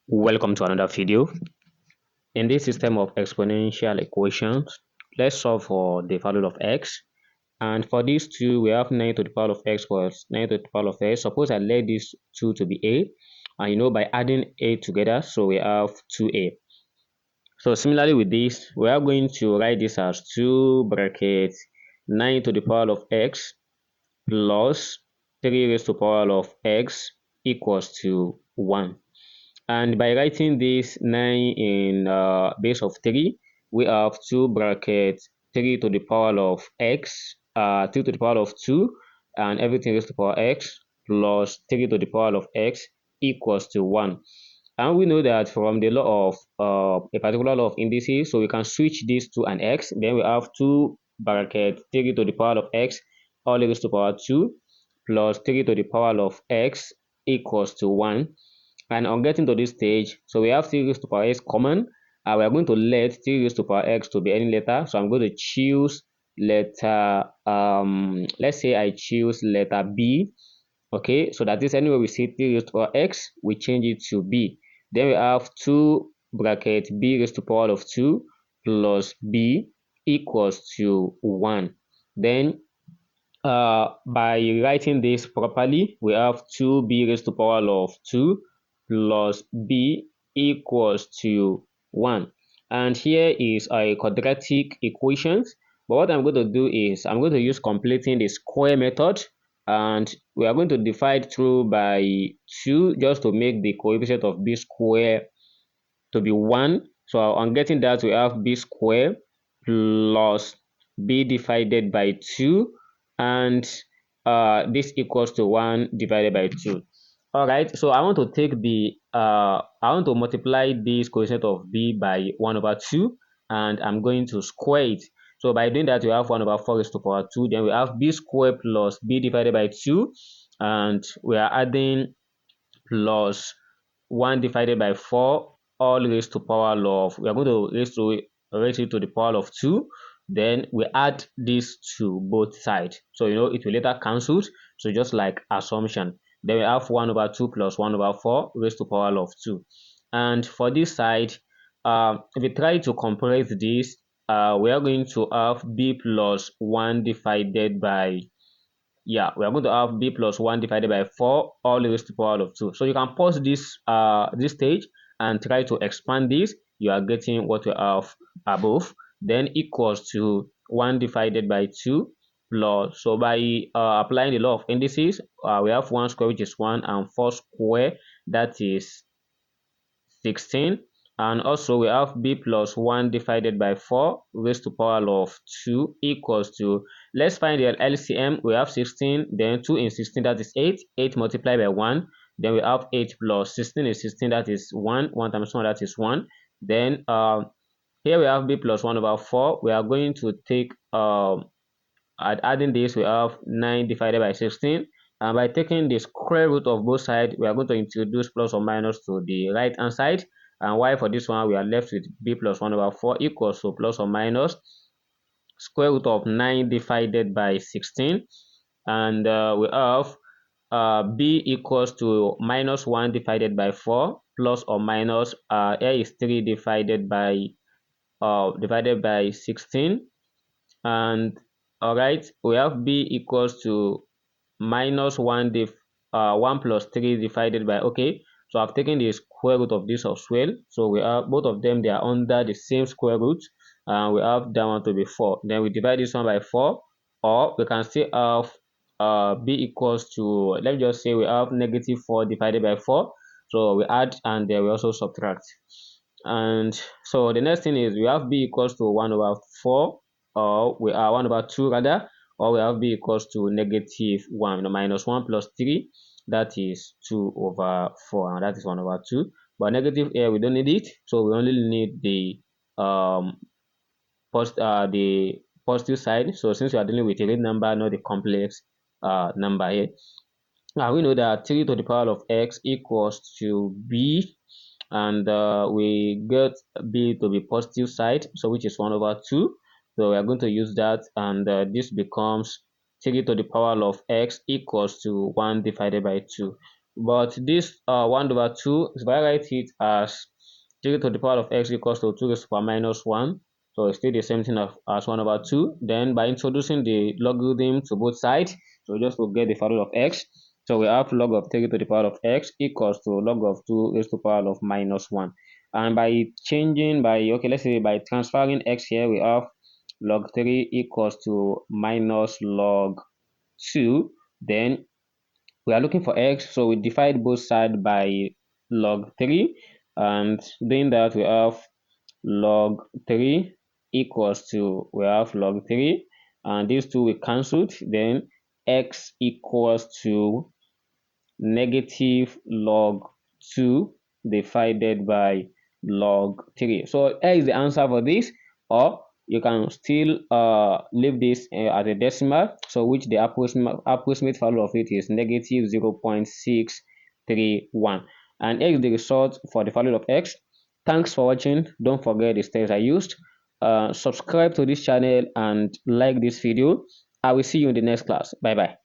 Welcome to another video. In this system of exponential equations, let's solve for the value of x. And for these two, we have 9 to the power of x plus 9 to the power of x. Suppose I let these two to be a, and by adding a together, so we have 2a. So similarly with this, we are going to write this as 2 brackets 9 to the power of x plus 3 raised to the power of x equals to 1. And by writing this 9 in base of 3, we have 2 brackets 3 to the power of x, 3 to the power of 2, and everything raised to the power x plus 3 to the power of x equals to 1. And we know that from the law of a particular law of indices, so we can switch this to an x. Then we have 2 bracket 3 to the power of x all raised to the power 2 plus 3 to the power of x equals to 1. And on getting to this stage, so we have 3 raised to power x common. We are going to let 3 raised to power x to be any letter. So I'm going to choose letter, let's say I choose letter B. Okay, so that is anywhere we see 3 raised to power x, we change it to B. Then we have 2 bracket b raised to power of 2 plus b equals to 1. Then by writing this properly, we have 2b raised to power of 2 plus b equals to 1. And here is a quadratic equations. But what I'm going to do is I'm going to use completing the square method, and we are going to divide through by 2 just to make the coefficient of b square to be 1. So on getting that, we have b square plus b divided by 2, and this equals to 1 divided by 2. All right, so I want to take the I want to multiply this coefficient of b by 1 over 2, and I'm going to square it. So by doing that, we have 1 over 4 raised to power 2. Then we have b squared plus b divided by 2, and we are adding plus 1 divided by 4 all raised to power of, we are going to raise it to the power of 2. Then we add this to both sides, so it will later cancel, so just like assumption. Then we have 1 over 2 plus 1 over 4 raised to power of 2. And for this side, if we try to compress this, we are going to have b plus 1 divided by, we are going to have b plus 1 divided by 4 all raised to the power of 2. So you can pause this stage and try to expand this. You are getting what we have above. Then equals to 1 divided by 2 plus, so by applying the law of indices, we have 1 square, which is 1, and 4 square, that is 16. And also we have b plus 1 divided by 4 raised to power of 2 equals to, let's find the LCM. We have 16, then 2 in 16, that is 8. 8 multiplied by 1, then we have 8 plus 16 is 16, that is 1. 1 times 1, that is 1. Then here we have b plus 1 over 4. We are going to take adding this, we have 9 divided by 16. And by taking the square root of both sides, we are going to introduce plus or minus to the right hand side. And y for this one, we are left with b plus 1 over 4 equals to plus or minus square root of 9 divided by 16. And we have b equals to minus 1 divided by 4 plus or minus, here is 3 divided by 16. And all right, we have b equals to minus 1 plus 3 divided by, okay, so I've taken the square root of this as well. So we have both of them, they are under the same square root, and we have that one to be 4. Then we divide this one by 4, or we can still have b equals to, let's just say we have negative 4 divided by 4. So we add, and then we also subtract. And so the next thing is we have b equals to 1 over 4, or we are 1 over 2 rather, or we have b equals to negative 1, minus 1 plus 3, that is 2 over 4, and that is 1 over 2. But negative here, we don't need it, so we only need the the positive side. So since we are dealing with a real number, not a complex number here, now we know that 3 to the power of x equals to b, and we get b to be positive side, so which is 1 over 2. So we are going to use that, and this becomes 3 to the power of x equals to 1 divided by 2. But this 1 over 2, if I write it as 3 to the power of x equals to 2 raised to the power minus 1, so it's still the same thing as 1 over 2. Then by introducing the logarithm to both sides, so just to get the value of x, so we have log of 3 to the power of x equals to log of 2 raised to the power of minus 1. And by changing, okay, let's say by transferring x here, we have log 3 equals to minus log 2. Then we are looking for x, so we divide both sides by log 3, and doing that we have log 3 equals to, we have log 3, and these two we cancelled, then x equals to negative log 2 divided by log 3. So here is the answer for this, or you can still leave this as a decimal, so which the approximate value of it is negative 0.631. And here is the result for the value of x. Thanks for watching. Don't forget the steps I used. Subscribe to this channel and like this video. I will see you in the next class. Bye bye.